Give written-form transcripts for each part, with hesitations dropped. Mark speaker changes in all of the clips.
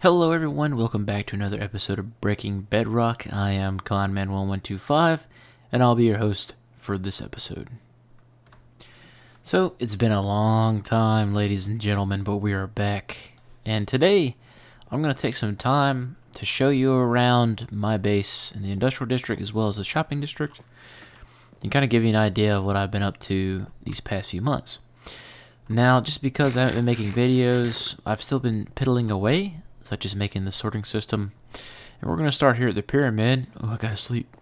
Speaker 1: Hello everyone, welcome back to another episode of Breaking Bedrock. I am Conman1125, and I'll be your host for this episode. So, it's been a long time, ladies and gentlemen, but we are back. And today, I'm going to take some time to show you around my base in the industrial district as well as the shopping district, and kind of give you an idea of what I've been up to these past few months. Now, just because I haven't been making videos, I've still been piddling away, such as making the sorting system. And we're going to start here at the pyramid. Oh, I gotta sleep.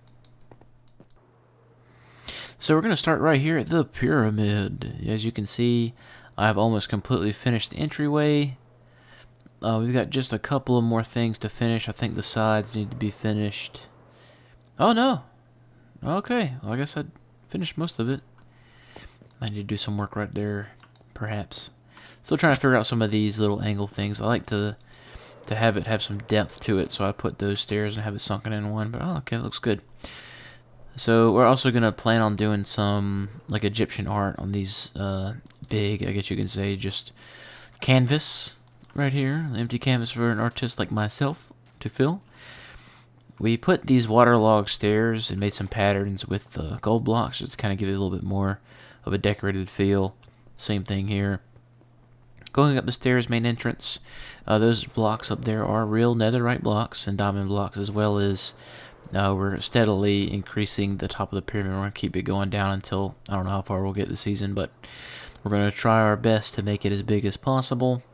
Speaker 1: So we're going to start right here at the pyramid. As you can see, I've almost completely finished the entryway. We've got just a couple of more things to finish. I think the sides need to be finished. Oh, no. Okay, well, I guess I finished most of it. I need to do some work right there, perhaps. Still trying to figure out some of these little angle things. I like to have it have some depth to it, so I put those stairs and have it sunken in one, but oh, okay, that looks good. So we're also going to plan on doing some like Egyptian art on these big, I guess you can say, just canvas right here, empty canvas for an artist like myself to fill. We put these waterlogged stairs and made some patterns with gold blocks just to kind of give it a little bit more of a decorated feel. Same thing here. Going up the stairs, main entrance, those blocks up there are real netherite blocks and diamond blocks, as well as we're steadily increasing the top of the pyramid. We're going to keep it going down until, I don't know how far we'll get this season, but we're going to try our best to make it as big as possible.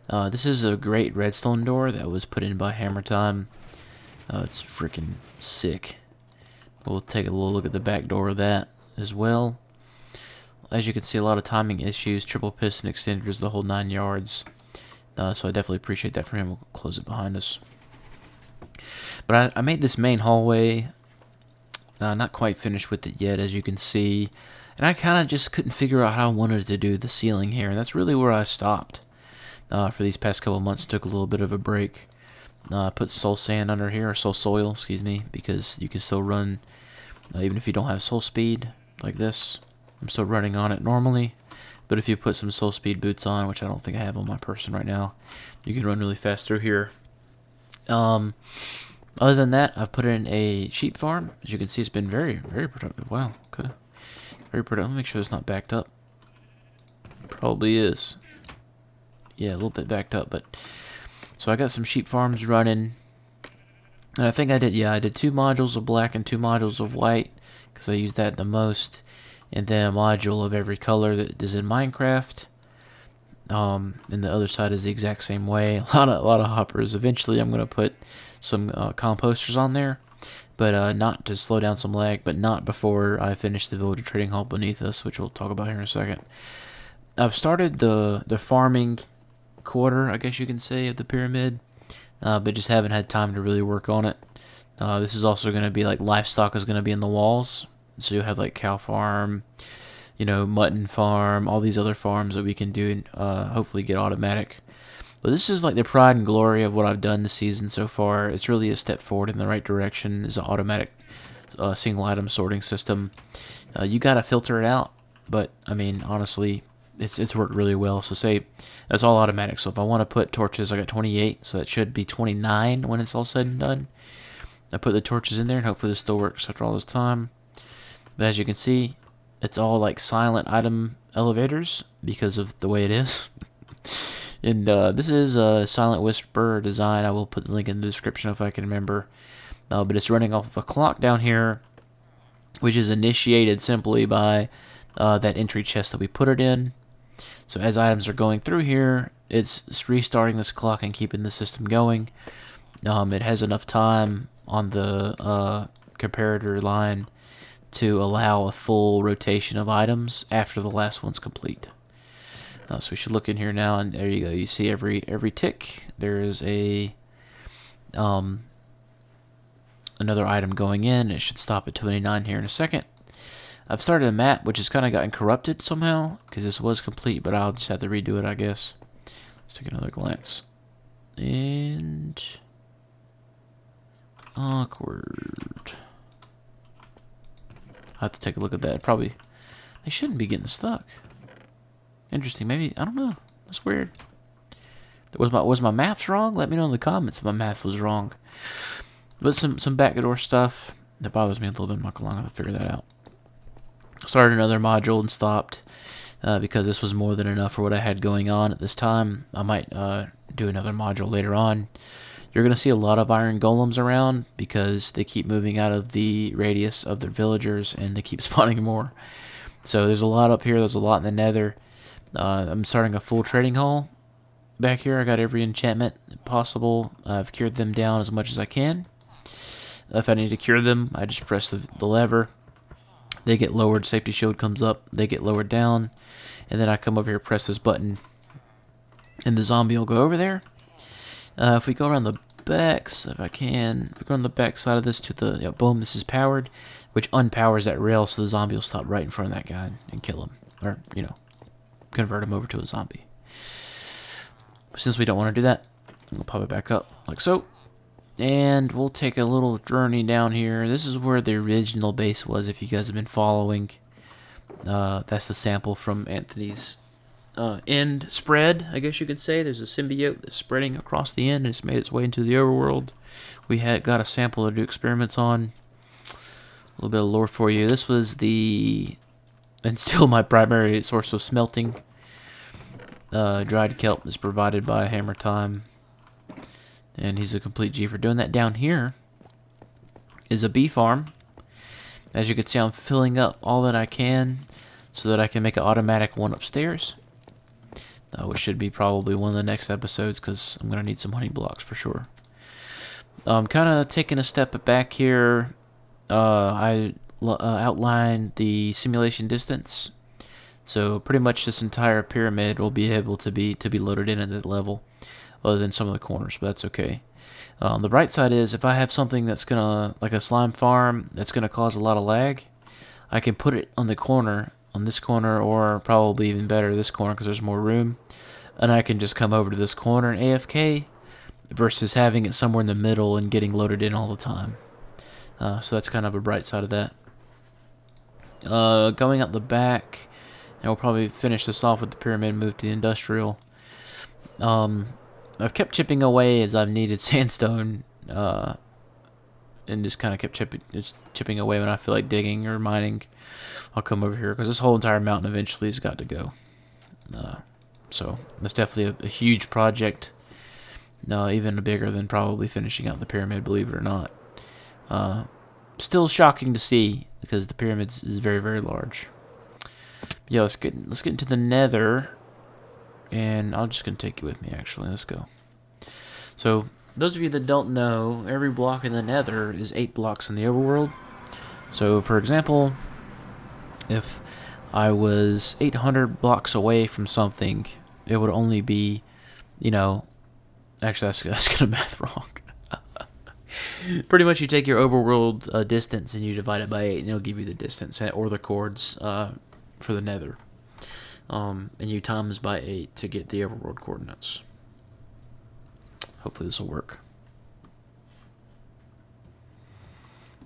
Speaker 1: This is a great redstone door that was put in by Hammer Time. It's freaking sick. We'll take a little look at the back door of that as well. As you can see, a lot of timing issues, triple piston extenders, the whole 9 yards. So I definitely appreciate that for him. We'll close it behind us. But I made this main hallway. Not quite finished with it yet, as you can see. And I kind of just couldn't figure out how I wanted to do the ceiling here. And that's really where I stopped for these past couple months. Took a little bit of a break. Put soul sand under here, or soul soil, excuse me, because you can still run, even if you don't have soul speed like this. I'm still running on it normally, but if you put some soul speed boots on, which I don't think I have on my person right now, you can run really fast through here. Other than that, I've put in a sheep farm. As you can see, it's been very, very productive. Wow, okay. Very productive. Let me make sure it's not backed up. Probably is. Yeah, a little bit backed up, but... So I got some sheep farms running. And I think I did 2 modules of black and 2 modules of white, because I used that the most. And then a module of every color that is in Minecraft. And the other side is the exact same way. A lot of hoppers. Eventually, I'm going to put some composters on there, but not to slow down some lag. But not before I finish the villager trading hall beneath us, which we'll talk about here in a second. I've started the farming quarter, I guess you can say, of the pyramid, but just haven't had time to really work on it. This is also going to be like livestock is going to be in the walls. So you'll have like cow farm, mutton farm, all these other farms that we can do and hopefully get automatic. But this is like the pride and glory of what I've done this season so far. It's really a step forward in the right direction. Is an automatic single item sorting system. You gotta filter it out, but I mean honestly, it's worked really well. So say that's all automatic. So if I want to put torches, I got 28, so that should be 29 when it's all said and done. I put the torches in there, and hopefully this still works after all this time. But as you can see, it's all like silent item elevators because of the way it is. And this is a Silent Whisper design. I will put the link in the description if I can remember. But it's running off of a clock down here, which is initiated simply by that entry chest that we put it in. So as items are going through here, it's restarting this clock and keeping the system going. It has enough time on the comparator line to allow a full rotation of items after the last one's complete. So we should look in here now, and there you go. You see every tick, there is a another item going in. It should stop at 29 here in a second. I've started a map, which has kind of gotten corrupted somehow, because this was complete, but I'll just have to redo it, I guess. Let's take another glance. And... awkward. I'll have to take a look at that. Probably, they shouldn't be getting stuck. Interesting. Maybe, I don't know. That's weird. Was my math wrong? Let me know in the comments if my math was wrong. But some backdoor stuff that bothers me a little bit. I'm not gonna figure that out. Started another module and stopped because this was more than enough for what I had going on at this time. I might do another module later on. You're going to see a lot of iron golems around because they keep moving out of the radius of their villagers and they keep spawning more. So there's a lot up here. There's a lot in the nether. I'm starting a full trading hall back here. I got every enchantment possible. I've cured them down as much as I can. If I need to cure them, I just press the lever. They get lowered. Safety shield comes up. They get lowered down. And then I come over here, press this button, and the zombie will go over there. If we go around the backs, if we go on the back side of this to the, boom, this is powered, which unpowers that rail so the zombie will stop right in front of that guy and kill him. Or, convert him over to a zombie. Since we don't want to do that, we'll pop it back up like so. And we'll take a little journey down here. This is where the original base was, if you guys have been following. That's the sample from Anthony's end spread, I guess you could say. There's a symbiote that's spreading across the end and it's made its way into the overworld. We had got a sample to do experiments on. A little bit of lore for you. This was and still my primary source of smelting. Dried kelp is provided by Hammer Time. And he's a complete G for doing that. Down here is a bee farm. As you can see, I'm filling up all that I can so that I can make an automatic one upstairs. Which should be probably one of the next episodes because I'm going to need some honey blocks for sure. I'm kind of taking a step back here. I outlined the simulation distance. So pretty much this entire pyramid will be able to be loaded in at that level. Other than some of the corners, but that's okay. The bright side is if I have something that's gonna, like a slime farm, that's gonna cause a lot of lag, I can put it on the corner, on this corner, or probably even better, this corner because there's more room, and I can just come over to this corner and AFK versus having it somewhere in the middle and getting loaded in all the time. So that's kind of a bright side of that. Going out the back, and we'll probably finish this off with the pyramid, move to the industrial. I've kept chipping away as I've needed sandstone, and just kind of kept chipping away when I feel like digging or mining. I'll come over here because this whole entire mountain eventually has got to go. So that's definitely a huge project, even bigger than probably finishing out the pyramid, believe it or not. Still shocking to see because the pyramid is very, very large. Yeah, let's get into the nether. And I'm just going to take you with me, actually. Let's go. So, those of you that don't know, every block in the nether is 8 blocks in the overworld. So, for example, if I was 800 blocks away from something, it would only be, actually, that's going to math wrong. Pretty much you take your overworld distance and you divide it by 8, and it'll give you the distance or the chords for the nether. And you times by 8 to get the overworld coordinates. Hopefully this will work.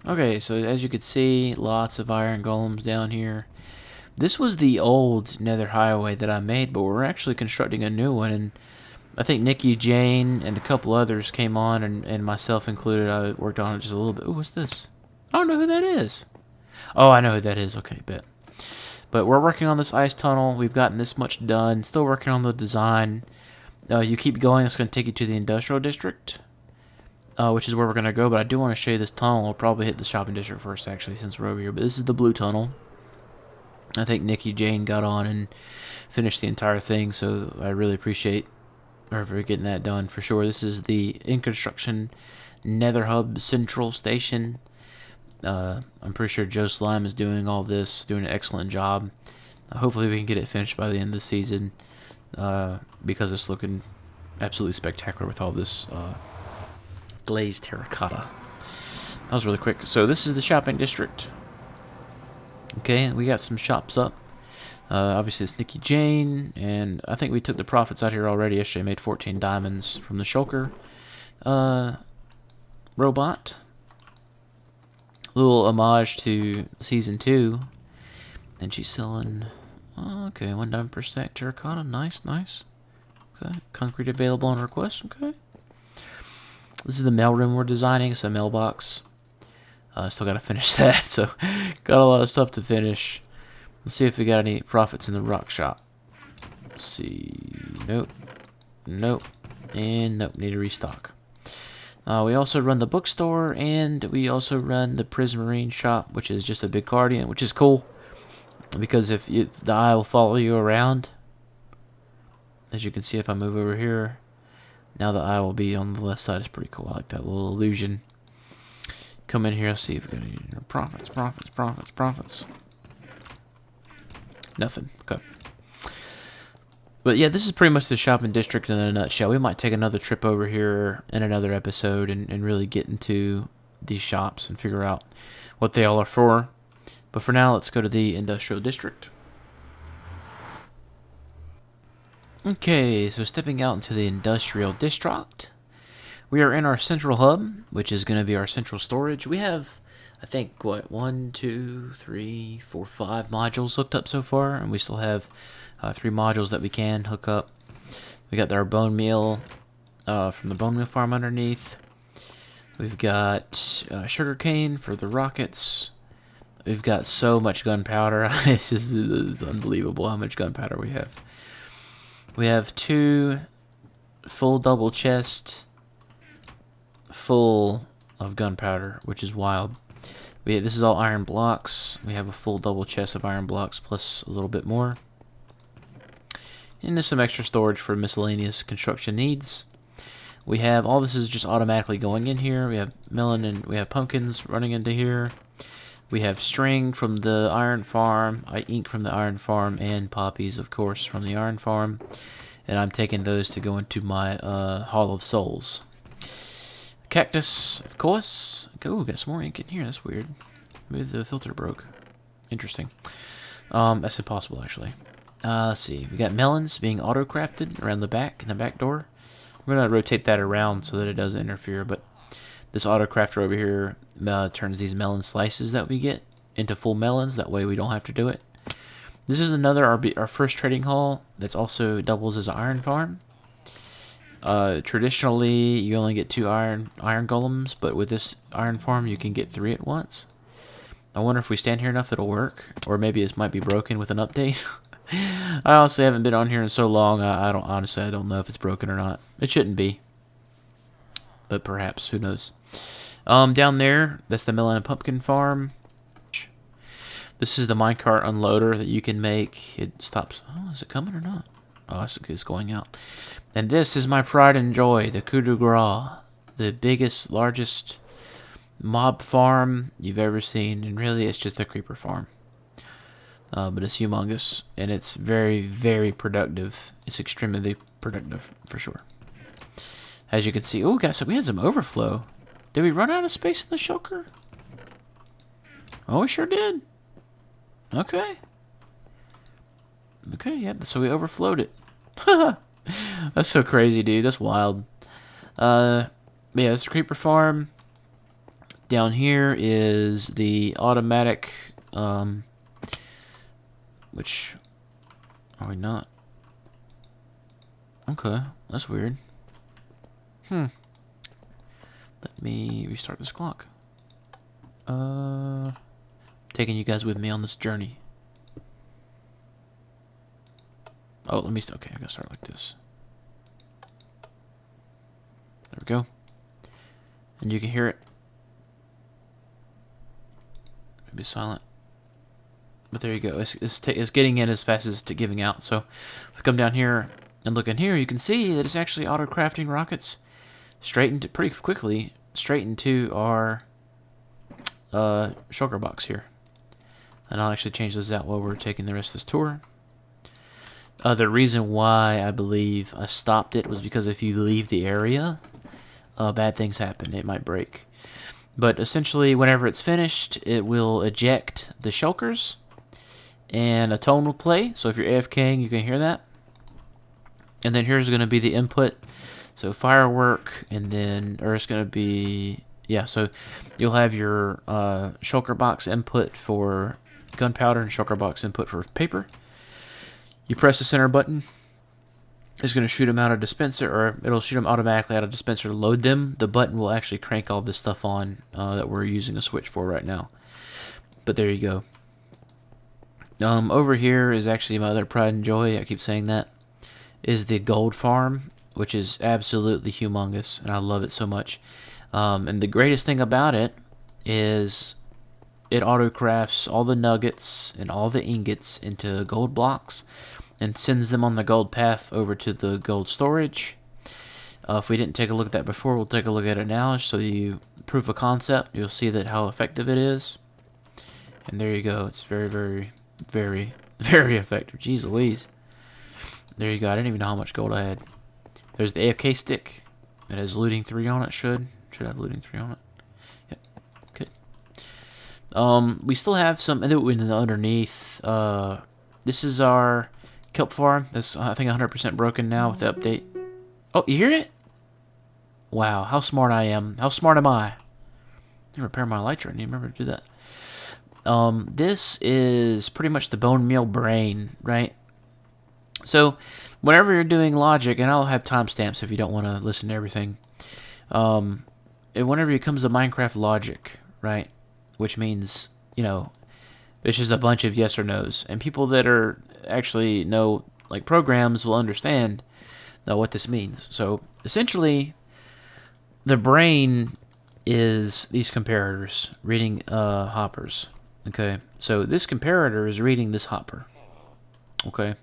Speaker 1: Okay, so as you can see, lots of iron golems down here. This was the old nether highway that I made, but we're actually constructing a new one, and I think Nikki, Jane, and a couple others came on, and myself included. I worked on it just a little bit. Ooh, what's this? I don't know who that is. Oh, I know who that is. Okay, bet. But we're working on this ice tunnel. We've gotten this much done. Still working on the design. You keep going. It's going to take you to the industrial district, which is where we're going to go. But I do want to show you this tunnel. We'll probably hit the shopping district first, actually, since we're over here. But this is the blue tunnel. I think Nikki Jane got on and finished the entire thing. So I really appreciate her for getting that done for sure. This is the in construction Nether Hub Central Station. I'm pretty sure Joe Slime is doing all this, doing an excellent job. Hopefully we can get it finished by the end of the season, because it's looking absolutely spectacular with all this glazed terracotta. That was really quick. So this is the shopping district. Okay, we got some shops up. Obviously it's Nikki Jane, and I think we took the profits out here already. Yesterday made 14 diamonds from the shulker robot. Little homage to season 2. And she's selling, okay, 1 diamond per stack terracotta. Nice, nice. Okay. Concrete available on request. Okay. This is the mailroom we're designing. It's a mailbox. Still got to finish that, so got a lot of stuff to finish. Let's see if we got any profits in the rock shop. Let's see. Nope. Nope. And nope. Need to restock. We also run the bookstore, and we also run the Prismarine shop, which is just a big guardian, which is cool. Because if the eye will follow you around, as you can see if I move over here, now the eye will be on the left side. It's pretty cool. I like that little illusion. Come in here, see if we got any profits. Nothing. Okay. But yeah, this is pretty much the shopping district in a nutshell. We might take another trip over here in another episode and really get into these shops and figure out what they all are for. But for now, let's go to the industrial district. Okay, so stepping out into the industrial district, we are in our central hub, which is going to be our central storage. We have, I think, what, 1, 2, 3, 4, 5 modules hooked up so far, and we still have 3 modules that we can hook up. We got our bone meal from the bone meal farm underneath. We've got sugarcane for the rockets. We've got so much gunpowder. It's unbelievable how much gunpowder we have. We have 2 full double chests full of gunpowder, which is wild. This is all iron blocks. We have a full double chest of iron blocks plus a little bit more. And there's some extra storage for miscellaneous construction needs. We have all this is just automatically going in here. We have melon and we have pumpkins running into here. We have string from the iron farm, ink from the iron farm, and poppies, of course, from the iron farm. And I'm taking those to go into my Hall of Souls. Cactus, of course. Oh, got some more ink in here. That's weird. Maybe the filter broke. Interesting. That's impossible, actually. Let's see. We got melons being auto-crafted around the back, in the back door. We're going to rotate that around so that it doesn't interfere, but this auto-crafter over here turns these melon slices that we get into full melons. That way we don't have to do it. This is another, our first trading hall that's also doubles as an iron farm. Traditionally, you only get 2 iron golems, but with this iron farm, you can get 3 at once. I wonder if we stand here enough, it'll work, or maybe it might be broken with an update. I honestly haven't been on here in so long. I don't know if it's broken or not. It shouldn't be, but perhaps, who knows. Down there, that's the melon and pumpkin farm. This is the minecart unloader that you can make. It stops. Oh, is it coming or not? Oh, it's going out. And this is my pride and joy, the coup de grace, the biggest, largest mob farm you've ever seen. And really, it's just a creeper farm. But it's humongous, and it's very, very productive. It's extremely productive, for sure. As you can see, oh, guys, so we had some overflow. Did we run out of space in the shulker? Oh, we sure did. Okay. Okay, yeah, so we overflowed it. That's so crazy, dude. That's wild. Yeah, it's a creeper farm. Down here is the automatic, which, are we not? Okay, that's weird. Let me restart this clock. Taking you guys with me on this journey. Oh, let me, okay, I gotta start like this. There we go. And you can hear it. Be silent. But there you go. It's getting in as fast as it's giving out. So if we come down here and look in here, you can see that it's actually auto-crafting rockets pretty quickly straight into our shulker box here. And I'll actually change those out while we're taking the rest of this tour. The reason why I believe I stopped it was because if you leave the area, bad things happen. It might break. But essentially, whenever it's finished, it will eject the shulkers, and a tone will play. So if you're AFKing, you can hear that. And then here's going to be the input. So firework, and then, or it's going to be, yeah, so you'll have your shulker box input for gunpowder and shulker box input for paper. You press the center button, It's going to shoot them out of dispenser, or it'll shoot them automatically out of dispenser to load them. The button will actually crank all this stuff on that we're using a switch for right now. But there you go. Over here is actually my other pride and joy. I keep saying that. Is the gold farm, which is absolutely humongous, and I love it so much. And the greatest thing about it is it auto-crafts all the nuggets and all the ingots into gold blocks and sends them on the gold path over to the gold storage. If we didn't take a look at that before, we'll take a look at it now. So you proof of concept, you'll see that how effective it is. And there you go. It's very, very, very, very effective. Jeez Louise. There you go. I didn't even know how much gold I had. There's the AFK stick. It has looting 3 on it. Should have looting 3 on it. Yep. Good. We still have some underneath. This is our kelp farm. That's I think 100% broken now with the update. Oh, you hear it? Wow, how smart I am. How smart am I? I didn't repair my elytra. I didn't remember to do that. This is pretty much the bone meal brain, right? So, whenever you're doing logic, and I'll have timestamps if you don't want to listen to everything. Whenever it comes to Minecraft logic, right? Which means, you know, it's just a bunch of yes or no's. And people that are actually know, like, programs will understand what this means. So, essentially, the brain is these comparators reading hoppers. Okay, so this comparator is reading this hopper. Okay,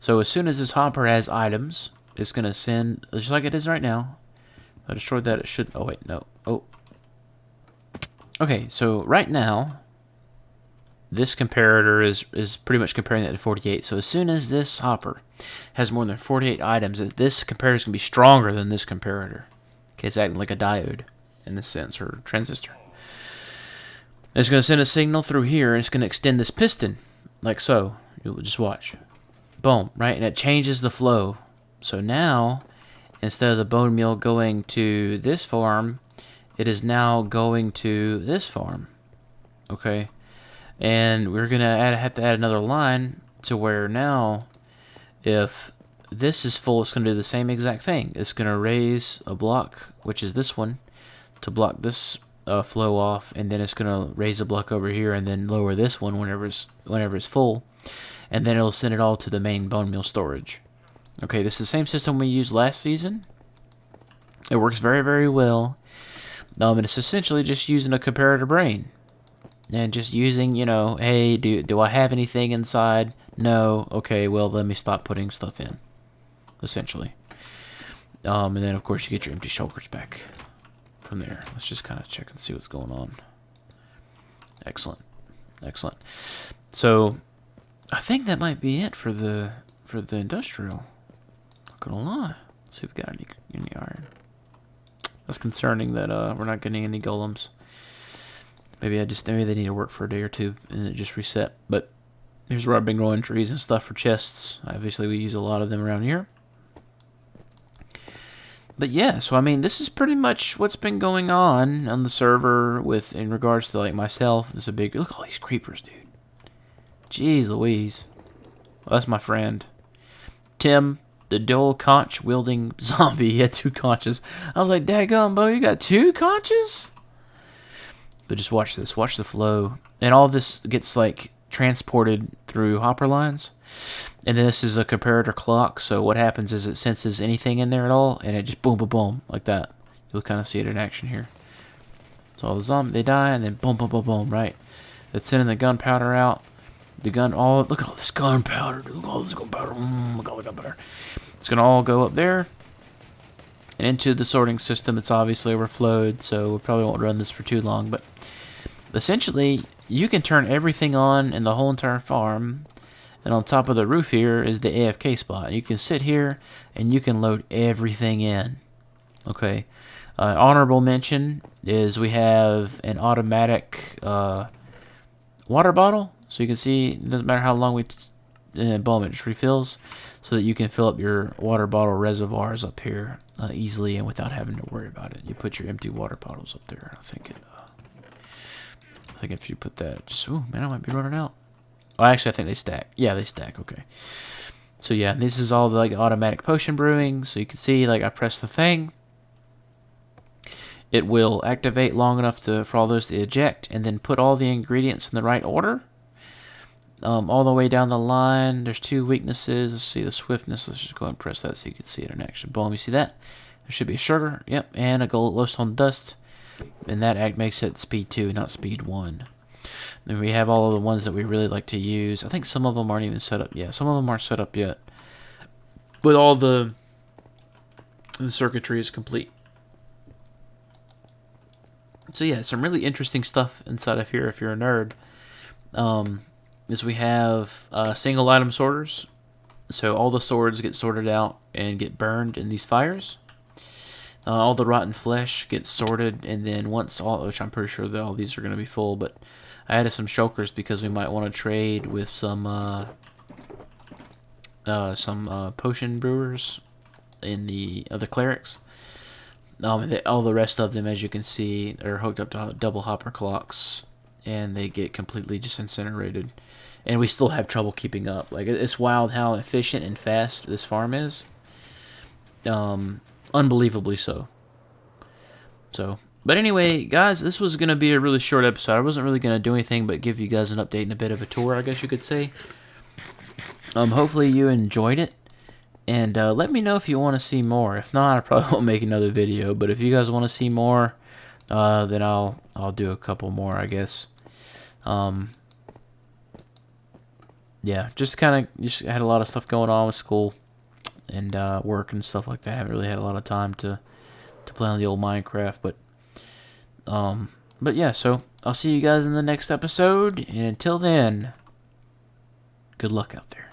Speaker 1: so as soon as this hopper has items, it's going to send, just like it is right now. I destroyed that. It should, oh wait, no. Oh. Okay, so right now, this comparator is pretty much comparing that to 48. So as soon as this hopper has more than 48 items, this comparator is going to be stronger than this comparator. Okay, it's acting like a diode in this sense, or transistor. It's going to send a signal through here, and it's going to extend this piston, like so. You'll just watch. Boom, right? And it changes the flow. So now, instead of the bone meal going to this farm, it is now going to this farm. Okay? And we're going to have to add another line to where now, if this is full, it's going to do the same exact thing. It's going to raise a block, which is this one, to block this flow off, and then it's going to raise a block over here and then lower this one whenever it's full, and then it'll send it all to the main bone meal storage. Okay, this is the same system we used last season. It works very, very well. And it's essentially just using a comparator brain and just using, you know, hey, do I have anything inside? No. Okay, well, let me stop putting stuff in, essentially. And then, of course, you get your empty shulkers back from there. Let's just kind of check and see what's going on. Excellent. Excellent. So, I think that might be it for the industrial. Not gonna lie. Let's see if we got any iron. That's concerning that we're not getting any golems. Maybe they need to work for a day or two and it just reset. But here's where I've been growing trees and stuff for chests. Obviously, we use a lot of them around here. But yeah, so I mean, this is pretty much what's been going on the server in regards to like myself. There's a big look at all these creepers, dude. Jeez Louise. Well, that's my friend Tim, the dual conch wielding zombie. He had 2 conches. I was like, daggone, Bo, you got 2 conches? But just watch this. Watch the flow. And all this gets like transported through hopper lines. And then this is a comparator clock. So what happens is it senses anything in there at all, and it just boom, boom, boom, like that. You'll kind of see it in action here. So all the zombies, they die, and then boom, boom, boom, boom, right? It's sending the gunpowder out. Look at all this gunpowder. Look at all this gunpowder. Look at all the gunpowder. It's going to all go up there and into the sorting system. It's obviously overflowed, so we probably won't run this for too long. But essentially, you can turn everything on in the whole entire farm. And on top of the roof here is the AFK spot. You can sit here and you can load everything in. Okay. Honorable mention is we have an automatic water bottle. So you can see it doesn't matter how long boom, it just refills. So that you can fill up your water bottle reservoirs up here easily and without having to worry about it. You put your empty water bottles up there. I think if you put that, oh man, I might be running out. Oh, actually, I think they stack. Yeah, they stack. Okay. So yeah, this is all the like automatic potion brewing. So you can see, like, I press the thing, it will activate long enough for all those to eject, and then put all the ingredients in the right order. All the way down the line, there's 2 weaknesses. Let's see the swiftness. Let's just go ahead and press that so you can see it in action. Boom, you see that? There should be sugar, yep, and a glowstone dust, and that makes it speed 2, not speed 1. Then we have all of the ones that we really like to use. I think some of them aren't even set up yet. Some of them aren't set up yet, but all the circuitry is complete. So yeah, some really interesting stuff inside of here if you're a nerd. Is we have single item sorters. So all the swords get sorted out and get burned in these fires. All the rotten flesh gets sorted, and then once which I'm pretty sure that all these are going to be full, but I added some shulkers because we might want to trade with some potion brewers in the other clerics. All the rest of them, as you can see, are hooked up to double hopper clocks, and they get completely just incinerated. And we still have trouble keeping up. Like, it's wild how efficient and fast this farm is. Unbelievably so. But anyway, guys, this was going to be a really short episode. I wasn't really going to do anything but give you guys an update and a bit of a tour, I guess you could say. Hopefully you enjoyed it. And let me know if you want to see more. If not, I probably won't make another video. But if you guys want to see more, then I'll do a couple more, I guess. Yeah, just had a lot of stuff going on with school and work and stuff like that. I haven't really had a lot of time to play on the old Minecraft, but yeah, so I'll see you guys in the next episode, and until then, good luck out there.